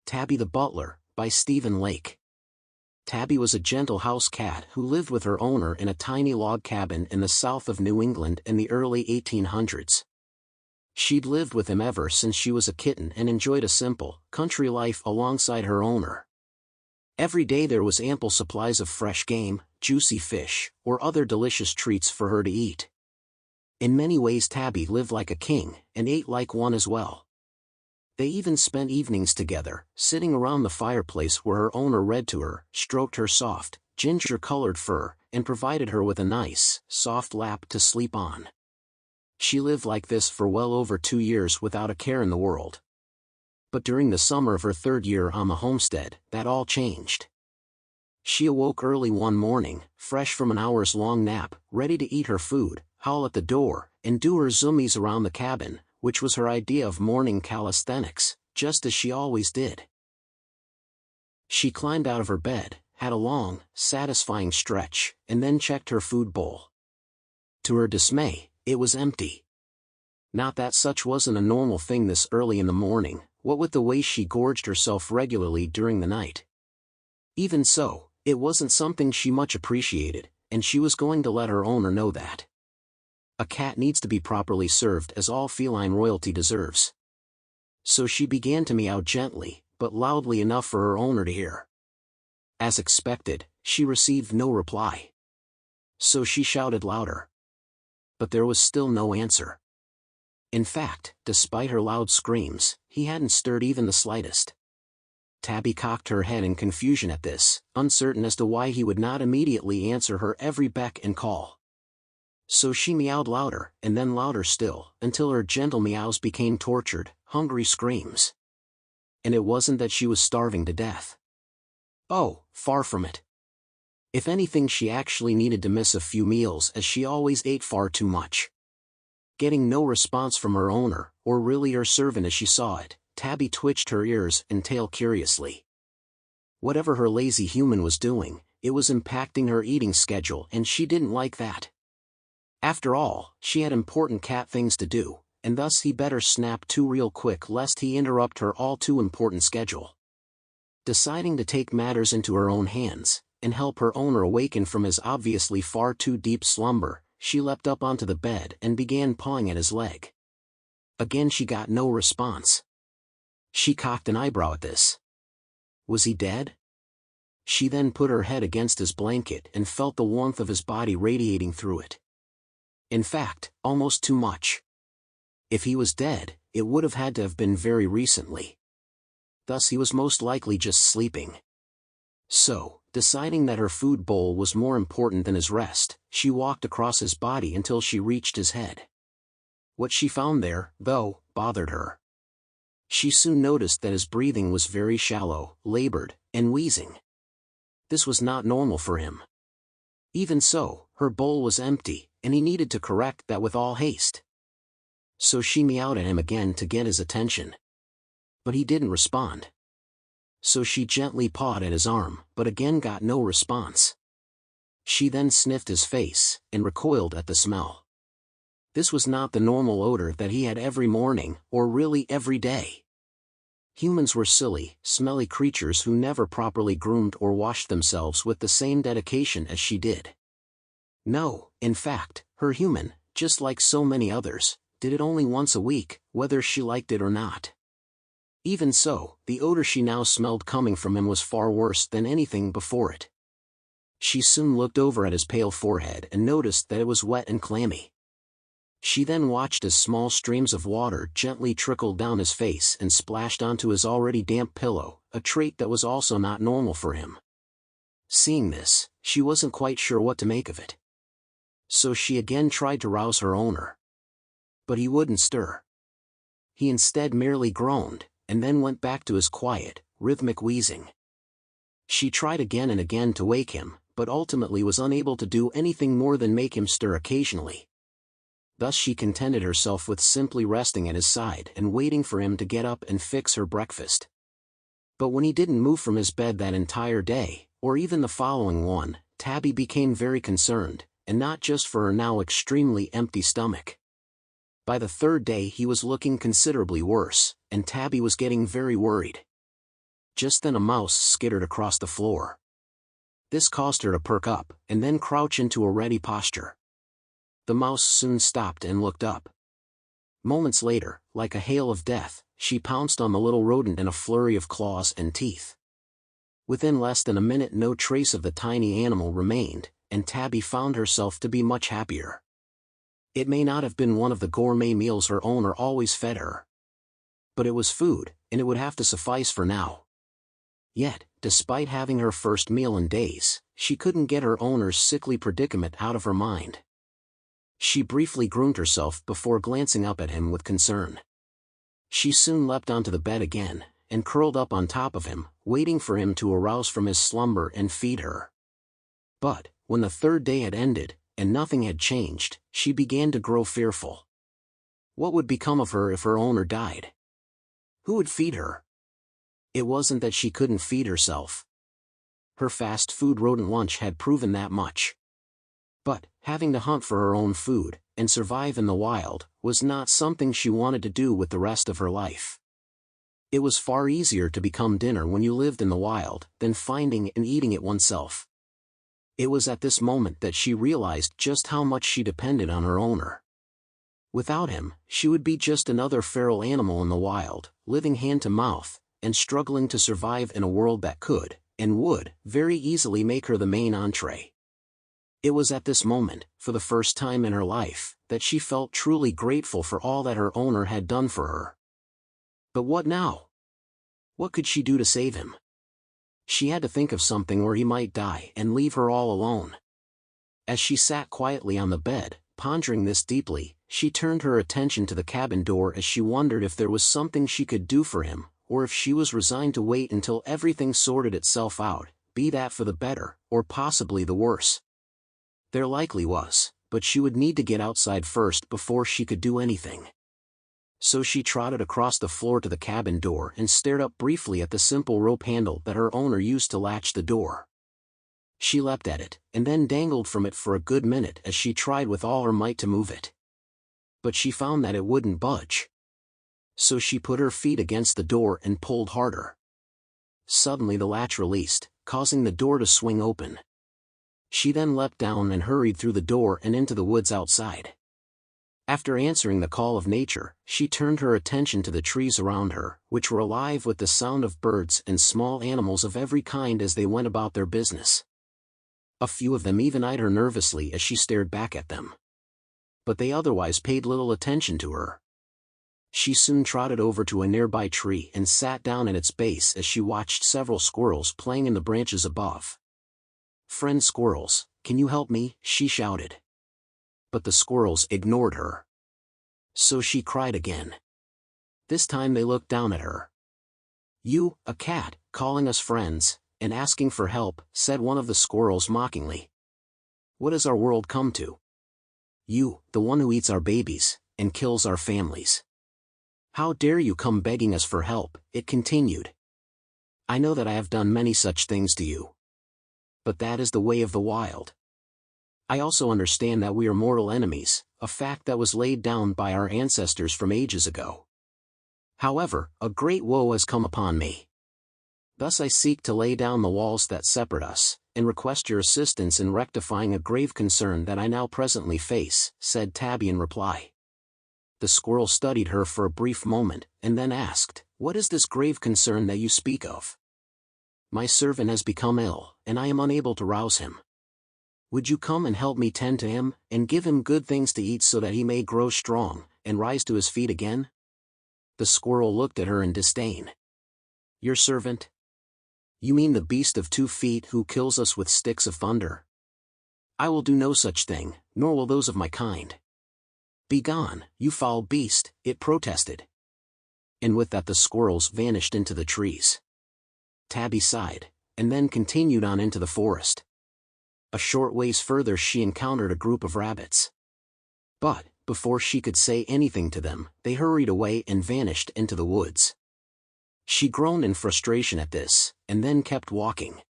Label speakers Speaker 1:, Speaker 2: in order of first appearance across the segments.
Speaker 1: Tabby the Butler, by Stephen Lake. Tabby was a gentle house cat who lived with her owner in a tiny log cabin in the south of New England in the early 1800s. She'd lived with him ever since she was a kitten and enjoyed a simple, country life alongside her owner. Every day there was ample supplies of fresh game, juicy fish, or other delicious treats for her to eat. In many ways Tabby lived like a king, and ate like one as well. They even spent evenings together, sitting around the fireplace where her owner read to her, stroked her soft, ginger-colored fur, and provided her with a nice, soft lap to sleep on. She lived like this for well over 2 years without a care in the world. But during the summer of her 3rd year on the homestead, that all changed. She awoke early one morning, fresh from an hours-long nap, ready to eat her food, howl at the door, and do her zoomies around the cabin, which was her idea of morning calisthenics, just as she always did. She climbed out of her bed, had a long, satisfying stretch, and then checked her food bowl. To her dismay, it was empty. Not that such wasn't a normal thing this early in the morning, what with the way she gorged herself regularly during the night. Even so, it wasn't something she much appreciated, and she was going to let her owner know that. A cat needs to be properly served as all feline royalty deserves. So she began to meow gently, but loudly enough for her owner to hear. As expected, she received no reply. So she shouted louder. But there was still no answer. In fact, despite her loud screams, he hadn't stirred even the slightest. Tabby cocked her head in confusion at this, uncertain as to why he would not immediately answer her every beck and call. So she meowed louder, and then louder still, until her gentle meows became tortured, hungry screams. And it wasn't that she was starving to death. Oh, far from it. If anything, she actually needed to miss a few meals as she always ate far too much. Getting no response from her owner, or really her servant as she saw it, Tabby twitched her ears and tail curiously. Whatever her lazy human was doing, it was impacting her eating schedule, and she didn't like that. After all, she had important cat things to do, and thus he better snap to real quick lest he interrupt her all too important schedule. Deciding to take matters into her own hands, and help her owner awaken from his obviously far too deep slumber, she leapt up onto the bed and began pawing at his leg. Again she got no response. She cocked an eyebrow at this. Was he dead? She then put her head against his blanket and felt the warmth of his body radiating through it. In fact, almost too much. If he was dead, it would have had to have been very recently. Thus he was most likely just sleeping. So, deciding that her food bowl was more important than his rest, she walked across his body until she reached his head. What she found there, though, bothered her. She soon noticed that his breathing was very shallow, labored, and wheezing. This was not normal for him. Even so, her bowl was empty, and he needed to correct that with all haste. So she meowed at him again to get his attention. But he didn't respond. So she gently pawed at his arm, but again got no response. She then sniffed his face, and recoiled at the smell. This was not the normal odor that he had every morning, or really every day. Humans were silly, smelly creatures who never properly groomed or washed themselves with the same dedication as she did. No, in fact, her human, just like so many others, did it only once a week, whether she liked it or not. Even so, the odor she now smelled coming from him was far worse than anything before it. She soon looked over at his pale forehead and noticed that it was wet and clammy. She then watched as small streams of water gently trickled down his face and splashed onto his already damp pillow, a trait that was also not normal for him. Seeing this, she wasn't quite sure what to make of it. So she again tried to rouse her owner. But he wouldn't stir. He instead merely groaned, and then went back to his quiet, rhythmic wheezing. She tried again and again to wake him, but ultimately was unable to do anything more than make him stir occasionally. Thus she contented herself with simply resting at his side and waiting for him to get up and fix her breakfast. But when he didn't move from his bed that entire day, or even the following one, Tabby became very concerned, and not just for her now extremely empty stomach. By the 3rd day he was looking considerably worse, and Tabby was getting very worried. Just then a mouse skittered across the floor. This caused her to perk up, and then crouch into a ready posture. The mouse soon stopped and looked up. Moments later, like a hail of death, she pounced on the little rodent in a flurry of claws and teeth. Within less than a minute no trace of the tiny animal remained, and Tabby found herself to be much happier. It may not have been one of the gourmet meals her owner always fed her, but it was food, and it would have to suffice for now. Yet, despite having her first meal in days, she couldn't get her owner's sickly predicament out of her mind. She briefly groomed herself before glancing up at him with concern. She soon leapt onto the bed again, and curled up on top of him, waiting for him to arouse from his slumber and feed her. But, when the third day had ended, and nothing had changed, she began to grow fearful. What would become of her if her owner died? Who would feed her? It wasn't that she couldn't feed herself. Her fast food rodent lunch had proven that much. But, having to hunt for her own food, and survive in the wild, was not something she wanted to do with the rest of her life. It was far easier to become dinner when you lived in the wild, than finding and eating it oneself. It was at this moment that she realized just how much she depended on her owner. Without him, she would be just another feral animal in the wild, living hand to mouth, and struggling to survive in a world that could, and would, very easily make her the main entree. It was at this moment, for the first time in her life, that she felt truly grateful for all that her owner had done for her. But what now? What could she do to save him? She had to think of something where he might die and leave her all alone. As she sat quietly on the bed, pondering this deeply, she turned her attention to the cabin door as she wondered if there was something she could do for him, or if she was resigned to wait until everything sorted itself out, be that for the better, or possibly the worse. There likely was, but she would need to get outside first before she could do anything. So she trotted across the floor to the cabin door and stared up briefly at the simple rope handle that her owner used to latch the door. She leapt at it, and then dangled from it for a good minute as she tried with all her might to move it. But she found that it wouldn't budge. So she put her feet against the door and pulled harder. Suddenly the latch released, causing the door to swing open. She then leapt down and hurried through the door and into the woods outside. After answering the call of nature, she turned her attention to the trees around her, which were alive with the sound of birds and small animals of every kind as they went about their business. A few of them even eyed her nervously as she stared back at them. But they otherwise paid little attention to her. She soon trotted over to a nearby tree and sat down at its base as she watched several squirrels playing in the branches above. "Friend squirrels, can you help me?" she shouted. But the squirrels ignored her. So she cried again. This time they looked down at her. "You, a cat, calling us friends, and asking for help," said one of the squirrels mockingly. "What has our world come to? You, the one who eats our babies, and kills our families. How dare you come begging us for help?" it continued. "I know that I have done many such things to you. But that is the way of the wild. I also understand that we are mortal enemies, a fact that was laid down by our ancestors from ages ago. However, a great woe has come upon me. Thus I seek to lay down the walls that separate us, and request your assistance in rectifying a grave concern that I now presently face," said Tabby in reply. The squirrel studied her for a brief moment, and then asked, "What is this grave concern that you speak of?" "My servant has become ill, and I am unable to rouse him. Would you come and help me tend to him, and give him good things to eat so that he may grow strong, and rise to his feet again?" The squirrel looked at her in disdain. "Your servant? You mean the beast of 2 feet who kills us with sticks of thunder? I will do no such thing, nor will those of my kind." "Begone, you foul beast," it protested. And with that the squirrels vanished into the trees. Tabby sighed, and then continued on into the forest. A short ways further she encountered a group of rabbits. But, before she could say anything to them, they hurried away and vanished into the woods. She groaned in frustration at this, and then kept walking.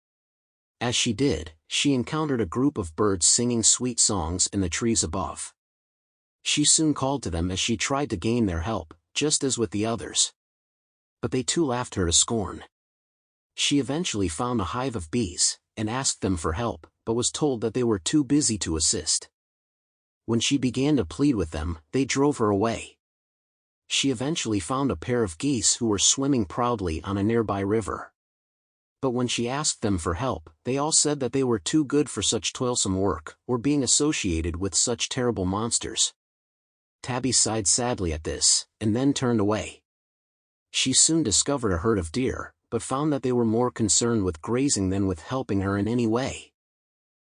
Speaker 1: As she did, she encountered a group of birds singing sweet songs in the trees above. She soon called to them as she tried to gain their help, just as with the others. But they too laughed her to scorn. She eventually found a hive of bees, and asked them for help, but was told that they were too busy to assist. When she began to plead with them, they drove her away. She eventually found a pair of geese who were swimming proudly on a nearby river. But when she asked them for help, they all said that they were too good for such toilsome work, or being associated with such terrible monsters. Tabby sighed sadly at this, and then turned away. She soon discovered a herd of deer, but found that they were more concerned with grazing than with helping her in any way.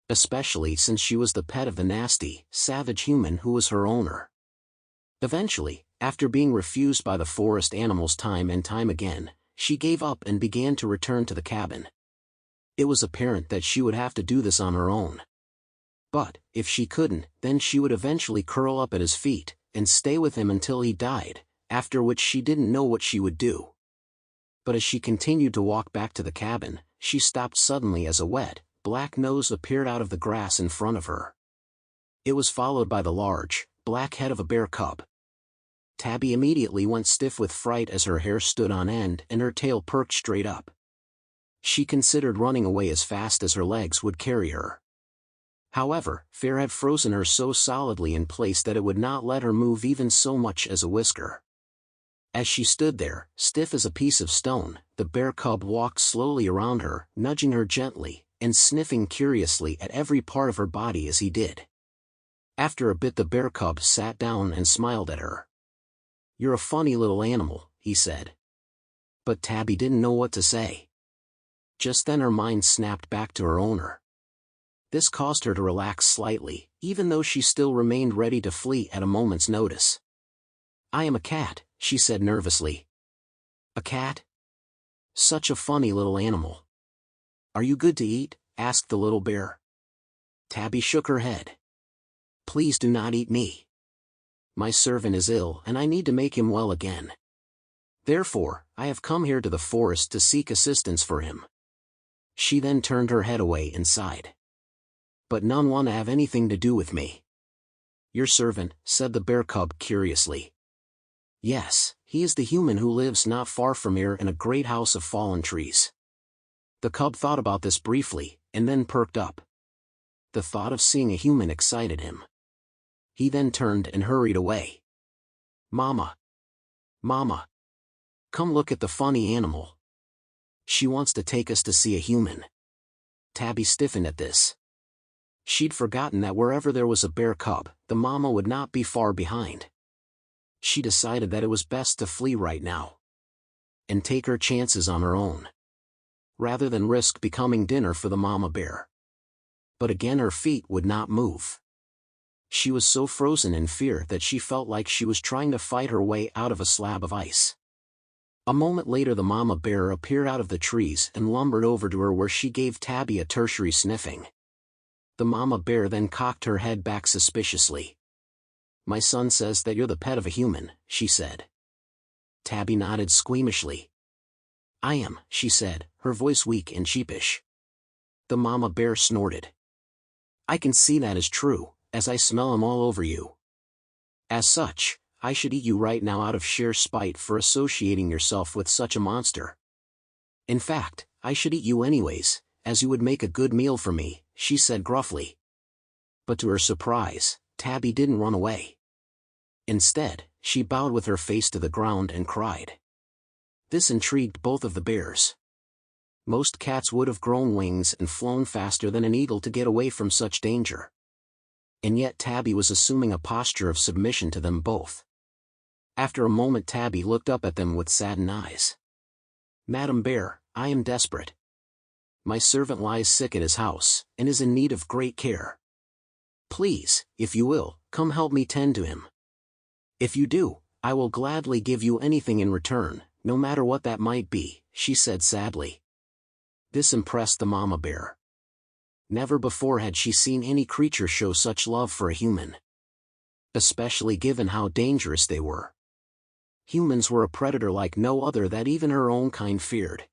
Speaker 1: Especially since she was the pet of the nasty, savage human who was her owner. Eventually, after being refused by the forest animals time and time again, she gave up and began to return to the cabin. It was apparent that she would have to do this on her own. But, if she couldn't, then she would eventually curl up at his feet, and stay with him until he died, after which she didn't know what she would do. But as she continued to walk back to the cabin, she stopped suddenly as a wet, black nose appeared out of the grass in front of her. It was followed by the large, black head of a bear cub. Tabby immediately went stiff with fright as her hair stood on end and her tail perked straight up. She considered running away as fast as her legs would carry her. However, fear had frozen her so solidly in place that it would not let her move even so much as a whisker. As she stood there, stiff as a piece of stone, the bear cub walked slowly around her, nudging her gently, and sniffing curiously at every part of her body as he did. After a bit the bear cub sat down and smiled at her. "You're a funny little animal," he said. But Tabby didn't know what to say. Just then her mind snapped back to her owner. This caused her to relax slightly, even though she still remained ready to flee at a moment's notice. "I am a cat," she said nervously. "A cat? Such a funny little animal. Are you good to eat?" asked the little bear. Tabby shook her head. "Please do not eat me. My servant is ill and I need to make him well again. Therefore, I have come here to the forest to seek assistance for him." She then turned her head away and sighed. "But none want to have anything to do with me." "Your servant," said the bear cub curiously. "Yes, he is the human who lives not far from here in a great house of fallen trees." The cub thought about this briefly, and then perked up. The thought of seeing a human excited him. He then turned and hurried away. "Mama! Mama! Come look at the funny animal. She wants to take us to see a human." Tabby stiffened at this. She'd forgotten that wherever there was a bear cub, the mama would not be far behind. She decided that it was best to flee right now. And take her chances on her own. Rather than risk becoming dinner for the mama bear. But again her feet would not move. She was so frozen in fear that she felt like she was trying to fight her way out of a slab of ice. A moment later the mama bear appeared out of the trees and lumbered over to her where she gave Tabby a tertiary sniffing. The mama bear then cocked her head back suspiciously. "My son says that you're the pet of a human," she said. Tabby nodded squeamishly. "I am," she said, her voice weak and sheepish. The mama bear snorted. "I can see that is true, as I smell him all over you. As such, I should eat you right now out of sheer spite for associating yourself with such a monster. In fact, I should eat you anyways, as you would make a good meal for me," she said gruffly. But to her surprise, Tabby didn't run away. Instead, she bowed with her face to the ground and cried. This intrigued both of the bears. Most cats would have grown wings and flown faster than an eagle to get away from such danger. And yet Tabby was assuming a posture of submission to them both. After a moment Tabby looked up at them with saddened eyes. "Madam Bear, I am desperate. My servant lies sick at his house, and is in need of great care. Please, if you will, come help me tend to him. If you do, I will gladly give you anything in return, no matter what that might be," she said sadly. This impressed the mama bear. Never before had she seen any creature show such love for a human. Especially given how dangerous they were. Humans were a predator like no other that even her own kind feared.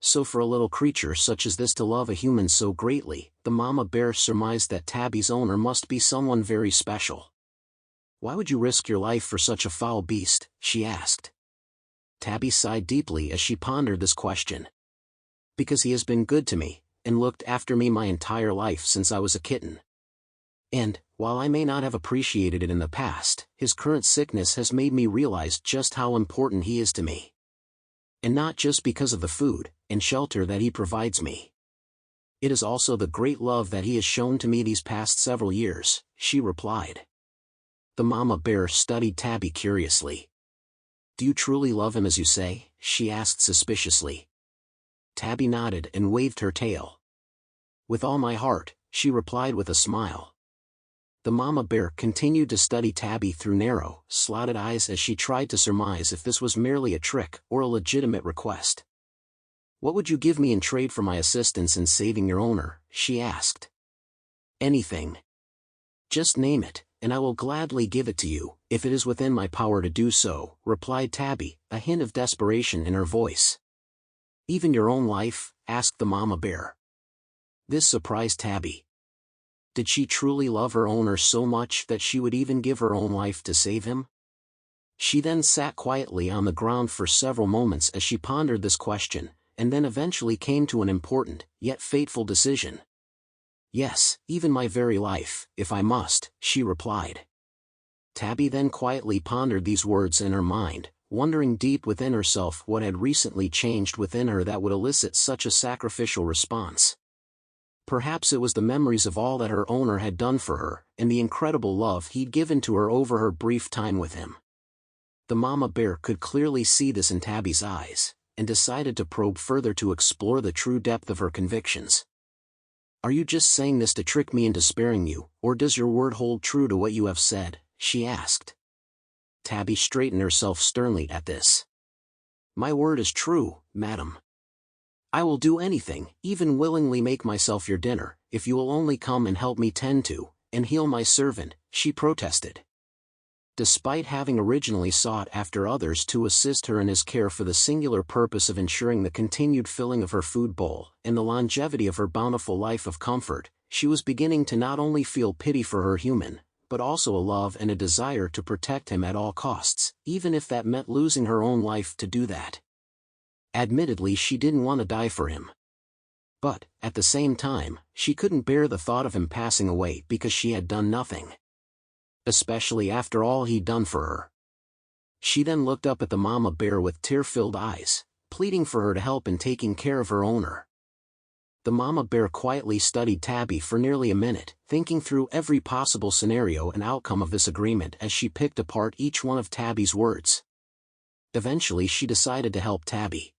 Speaker 1: So for a little creature such as this to love a human so greatly, the mama bear surmised that Tabby's owner must be someone very special. "Why would you risk your life for such a foul beast?" she asked. Tabby sighed deeply as she pondered this question. Because he has been good to me, and looked after me my entire life since I was a kitten. And, while I may not have appreciated it in the past, his current sickness has made me realize just how important he is to me. And not just because of the food and shelter that he provides me. It is also the great love that he has shown to me these past several years, she replied. The mama bear studied Tabby curiously. Do you truly love him as you say? She asked suspiciously. Tabby nodded and waved her tail. With all my heart, she replied with a smile. The mama bear continued to study Tabby through narrow, slotted eyes as she tried to surmise if this was merely a trick or a legitimate request. What would you give me in trade for my assistance in saving your owner? She asked. Anything. Just name it, and I will gladly give it to you, if it is within my power to do so, replied Tabby, a hint of desperation in her voice. Even your own life? Asked the mama bear. This surprised Tabby. Did she truly love her owner so much that she would even give her own life to save him? She then sat quietly on the ground for several moments as she pondered this question, and then eventually came to an important, yet fateful decision. Yes, even my very life, if I must, she replied. Tabby then quietly pondered these words in her mind, wondering deep within herself what had recently changed within her that would elicit such a sacrificial response. Perhaps it was the memories of all that her owner had done for her, and the incredible love he'd given to her over her brief time with him. The mama bear could clearly see this in Tabby's eyes, and decided to probe further to explore the true depth of her convictions. Are you just saying this to trick me into sparing you, or does your word hold true to what you have said? She asked. Tabby straightened herself sternly at this. My word is true, madam. I will do anything, even willingly make myself your dinner, if you will only come and help me tend to, and heal my servant, she protested. Despite having originally sought after others to assist her in his care for the singular purpose of ensuring the continued filling of her food bowl and the longevity of her bountiful life of comfort, she was beginning to not only feel pity for her human, but also a love and a desire to protect him at all costs, even if that meant losing her own life to do that. Admittedly, she didn't want to die for him. But, at the same time, she couldn't bear the thought of him passing away because she had done nothing. Especially after all he'd done for her. She then looked up at the mama bear with tear-filled eyes, pleading for her to help in taking care of her owner. The mama bear quietly studied Tabby for nearly a minute, thinking through every possible scenario and outcome of this agreement as she picked apart each one of Tabby's words. Eventually she decided to help Tabby.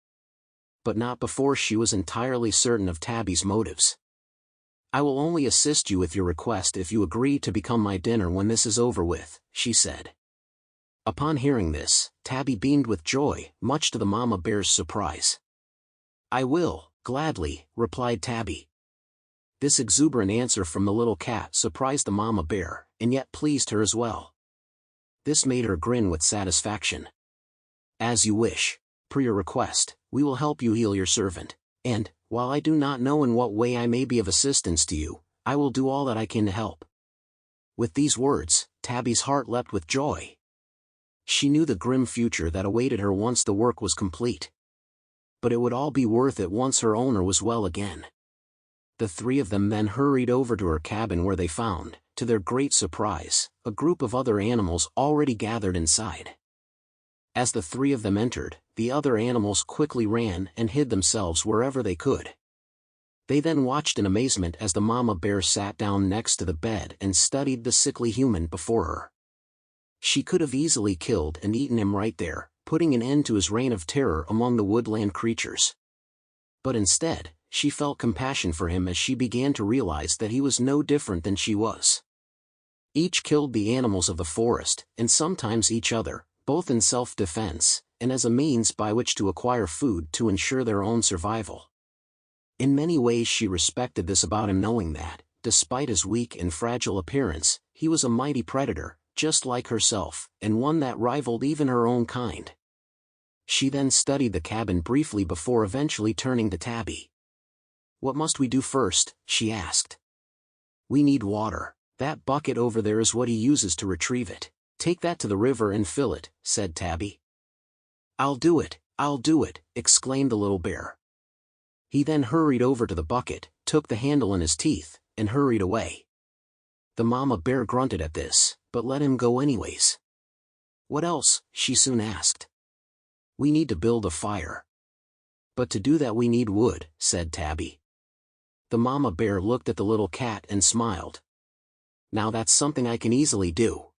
Speaker 1: But not before she was entirely certain of Tabby's motives. I will only assist you with your request if you agree to become my dinner when this is over with, she said. Upon hearing this, Tabby beamed with joy, much to the mama bear's surprise. I will, gladly, replied Tabby. This exuberant answer from the little cat surprised the mama bear, and yet pleased her as well. This made her grin with satisfaction. As you wish. Per your request, we will help you heal your servant, and, while I do not know in what way I may be of assistance to you, I will do all that I can to help. With these words, Tabby's heart leapt with joy. She knew the grim future that awaited her once the work was complete. But it would all be worth it once her owner was well again. The three of them then hurried over to her cabin where they found, to their great surprise, a group of other animals already gathered inside. As the three of them entered, the other animals quickly ran and hid themselves wherever they could. They then watched in amazement as the mama bear sat down next to the bed and studied the sickly human before her. She could have easily killed and eaten him right there, putting an end to his reign of terror among the woodland creatures. But instead, she felt compassion for him as she began to realize that he was no different than she was. Each killed the animals of the forest, and sometimes each other, both in self-defense, and as a means by which to acquire food to ensure their own survival. In many ways she respected this about him, knowing that, despite his weak and fragile appearance, he was a mighty predator, just like herself, and one that rivaled even her own kind. She then studied the cabin briefly before eventually turning to Tabby. What must we do first? She asked. We need water. That bucket over there is what he uses to retrieve it. Take that to the river and fill it, said Tabby. I'll do it, exclaimed the little bear. He then hurried over to the bucket, took the handle in his teeth, and hurried away. The mama bear grunted at this, but let him go anyways. "What else?" she soon asked. "We need to build a fire." "But to do that we need wood," said Tabby. The mama bear looked at the little cat and smiled. "Now that's something I can easily do.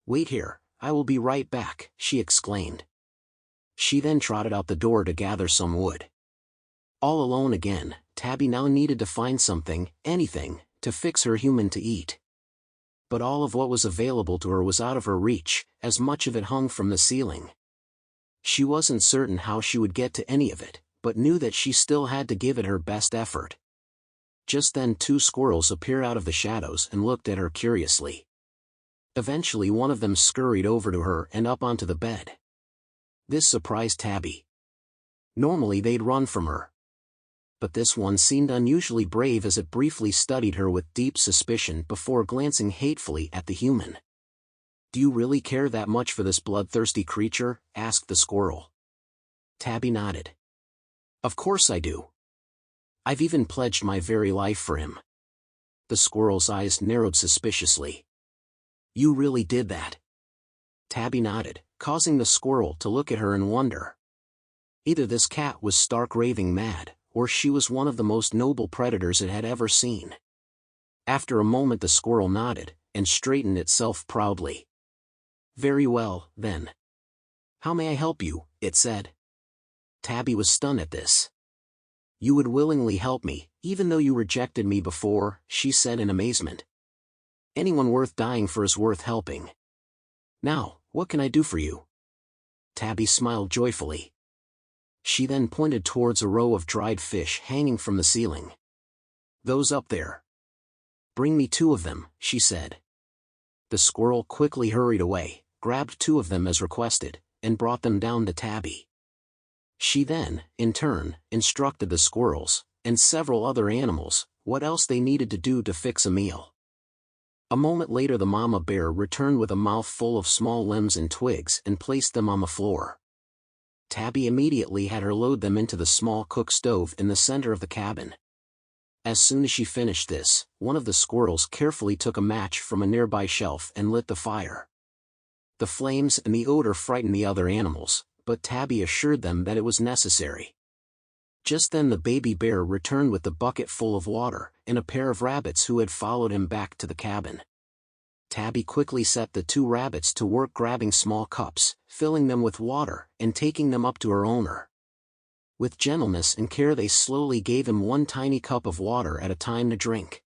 Speaker 1: Wait here, I will be right back," she exclaimed. She then trotted out the door to gather some wood. All alone again, Tabby now needed to find something, anything, to fix her human to eat. But all of what was available to her was out of her reach, as much of it hung from the ceiling. She wasn't certain how she would get to any of it, but knew that she still had to give it her best effort. Just then 2 squirrels appeared out of the shadows and looked at her curiously. Eventually one of them scurried over to her and up onto the bed. This surprised Tabby. Normally they'd run from her. But this one seemed unusually brave as it briefly studied her with deep suspicion before glancing hatefully at the human. "Do you really care that much for this bloodthirsty creature?" asked the squirrel. Tabby nodded. "Of course I do. I've even pledged my very life for him." The squirrel's eyes narrowed suspiciously. "You really did that?" Tabby nodded, causing the squirrel to look at her in wonder. Either this cat was stark raving mad, or she was one of the most noble predators it had ever seen. After a moment the squirrel nodded, and straightened itself proudly. "Very well, then. How may I help you?" it said. Tabby was stunned at this. "You would willingly help me, even though you rejected me before," she said in amazement. "Anyone worth dying for is worth helping. Now, what can I do for you?" Tabby smiled joyfully. She then pointed towards a row of dried fish hanging from the ceiling. "Those up there. Bring me 2 of them," she said. The squirrel quickly hurried away, grabbed 2 of them as requested, and brought them down to Tabby. She then, in turn, instructed the squirrels, and several other animals, what else they needed to do to fix a meal. A moment later the mama bear returned with a mouth full of small limbs and twigs and placed them on the floor. Tabby immediately had her load them into the small cook stove in the center of the cabin. As soon as she finished this, one of the squirrels carefully took a match from a nearby shelf and lit the fire. The flames and the odor frightened the other animals, but Tabby assured them that it was necessary. Just then the baby bear returned with the bucket full of water, and a pair of rabbits who had followed him back to the cabin. Tabby quickly set the 2 rabbits to work grabbing small cups, filling them with water, and taking them up to her owner. With gentleness and care they slowly gave him 1 tiny cup of water at a time to drink.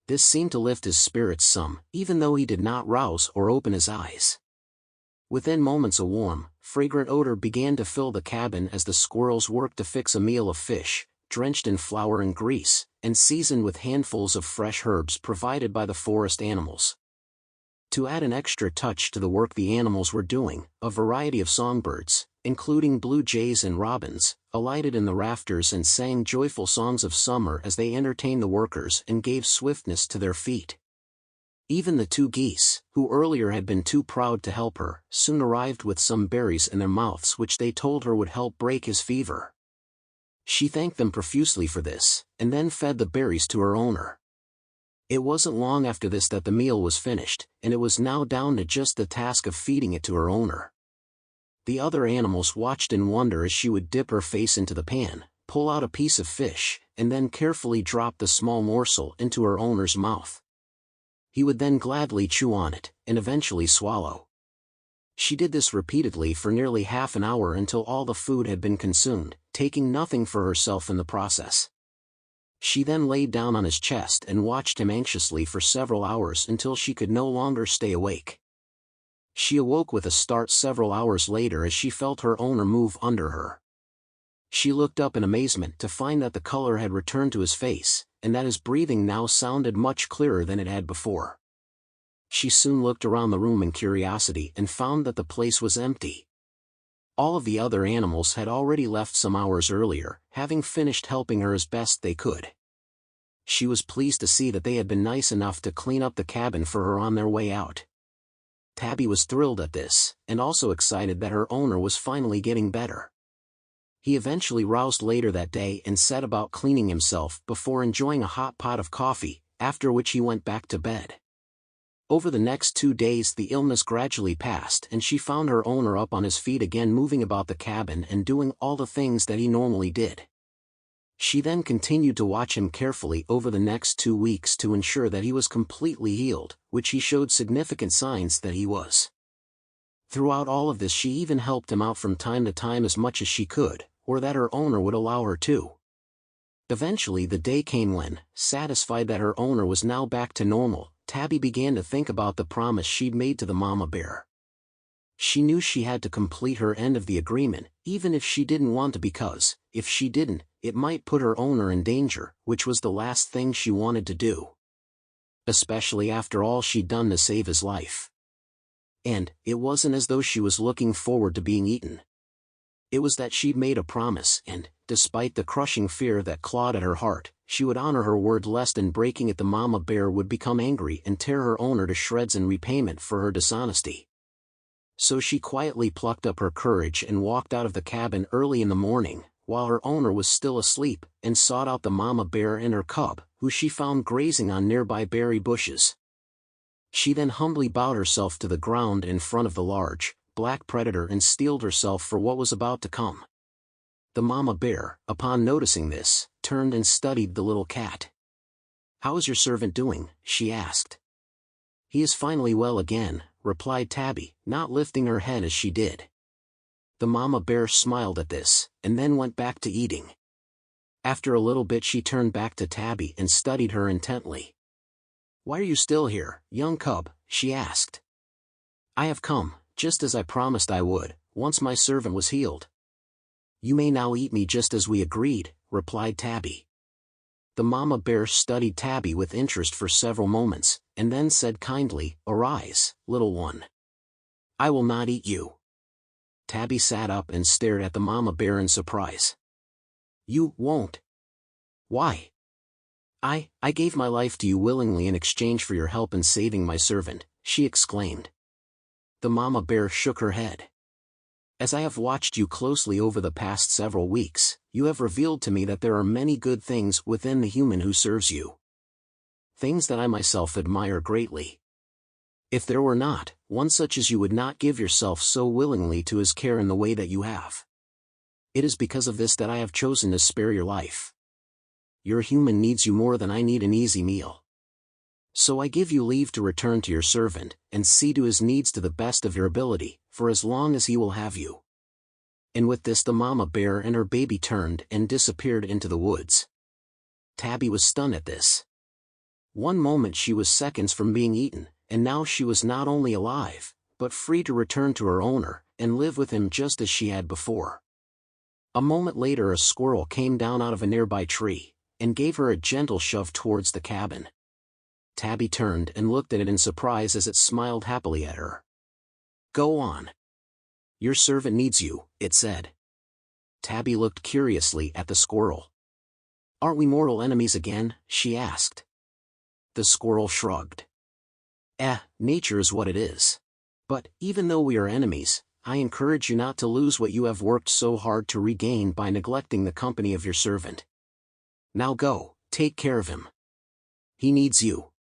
Speaker 1: This seemed to lift his spirits some, even though he did not rouse or open his eyes. Within moments a warm, fragrant odor began to fill the cabin as the squirrels worked to fix a meal of fish, drenched in flour and grease, and seasoned with handfuls of fresh herbs provided by the forest animals. To add an extra touch to the work the animals were doing, a variety of songbirds, including blue jays and robins, alighted in the rafters and sang joyful songs of summer as they entertained the workers and gave swiftness to their feet. Even the 2 geese, who earlier had been too proud to help her, soon arrived with some berries in their mouths which they told her would help break his fever. She thanked them profusely for this, and then fed the berries to her owner. It wasn't long after this that the meal was finished, and it was now down to just the task of feeding it to her owner. The other animals watched in wonder as she would dip her face into the pan, pull out a piece of fish, and then carefully drop the small morsel into her owner's mouth. He would then gladly chew on it, and eventually swallow. She did this repeatedly for nearly half an hour until all the food had been consumed, taking nothing for herself in the process. She then laid down on his chest and watched him anxiously for several hours until she could no longer stay awake. She awoke with a start several hours later as she felt her owner move under her. She looked up in amazement to find that the color had returned to his face, and that his breathing now sounded much clearer than it had before. She soon looked around the room in curiosity and found that the place was empty. All of the other animals had already left some hours earlier, having finished helping her as best they could. She was pleased to see that they had been nice enough to clean up the cabin for her on their way out. Tabby was thrilled at this, and also excited that her owner was finally getting better. He eventually roused later that day and set about cleaning himself before enjoying a hot pot of coffee, after which he went back to bed. Over the next 2 days the illness gradually passed and she found her owner up on his feet again, moving about the cabin and doing all the things that he normally did. She then continued to watch him carefully over the next 2 weeks to ensure that he was completely healed, which he showed significant signs that he was. Throughout all of this she even helped him out from time to time as much as she could, or that her owner would allow her to. Eventually the day came when, satisfied that her owner was now back to normal, Tabby began to think about the promise she'd made to the mama bear. She knew she had to complete her end of the agreement, even if she didn't want to, because, if she didn't, it might put her owner in danger, which was the last thing she wanted to do. Especially after all she'd done to save his life. And, it wasn't as though she was looking forward to being eaten. It was that she'd made a promise and, despite the crushing fear that clawed at her heart, she would honor her word, lest in breaking it the mama bear would become angry and tear her owner to shreds in repayment for her dishonesty. So she quietly plucked up her courage and walked out of the cabin early in the morning, while her owner was still asleep, and sought out the mama bear and her cub, who she found grazing on nearby berry bushes. She then humbly bowed herself to the ground in front of the large, black predator and steeled herself for what was about to come. The mama bear, upon noticing this, turned and studied the little cat. "How is your servant doing?" she asked. "He is finally well again," replied Tabby, not lifting her head as she did. The mama bear smiled at this, and then went back to eating. After a little bit she turned back to Tabby and studied her intently. "Why are you still here, young cub?" she asked. "I have come, just as I promised I would, once my servant was healed." "You may now eat me just as we agreed," replied Tabby. The mama bear studied Tabby with interest for several moments, and then said kindly, "Arise, little one. I will not eat you." Tabby sat up and stared at the mama bear in surprise. "You won't? Why?" I gave my life to you willingly in exchange for your help in saving my servant," she exclaimed. The mama bear shook her head. "As I have watched you closely over the past several weeks, you have revealed to me that there are many good things within the human who serves you. Things that I myself admire greatly. If there were not, one such as you would not give yourself so willingly to his care in the way that you have. It is because of this that I have chosen to spare your life. Your human needs you more than I need an easy meal. So I give you leave to return to your servant, and see to his needs to the best of your ability, for as long as he will have you." And with this the mama bear and her baby turned and disappeared into the woods. Tabby was stunned at this. One moment she was seconds from being eaten, and now she was not only alive, but free to return to her owner, and live with him just as she had before. A moment later a squirrel came down out of a nearby tree, and gave her a gentle shove towards the cabin. Tabby turned and looked at it in surprise as it smiled happily at her. "Go on. Your servant needs you," it said. Tabby looked curiously at the squirrel. "Aren't we mortal enemies again?" she asked. The squirrel shrugged. Nature is what it is. But, even though we are enemies, I encourage you not to lose what you have worked so hard to regain by neglecting the company of your servant. Now go, take care of him. He needs you."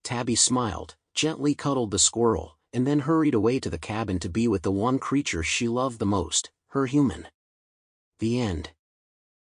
Speaker 1: Tabby smiled, gently cuddled the squirrel, and then hurried away to the cabin to be with the one creature she loved the most, her human. The end.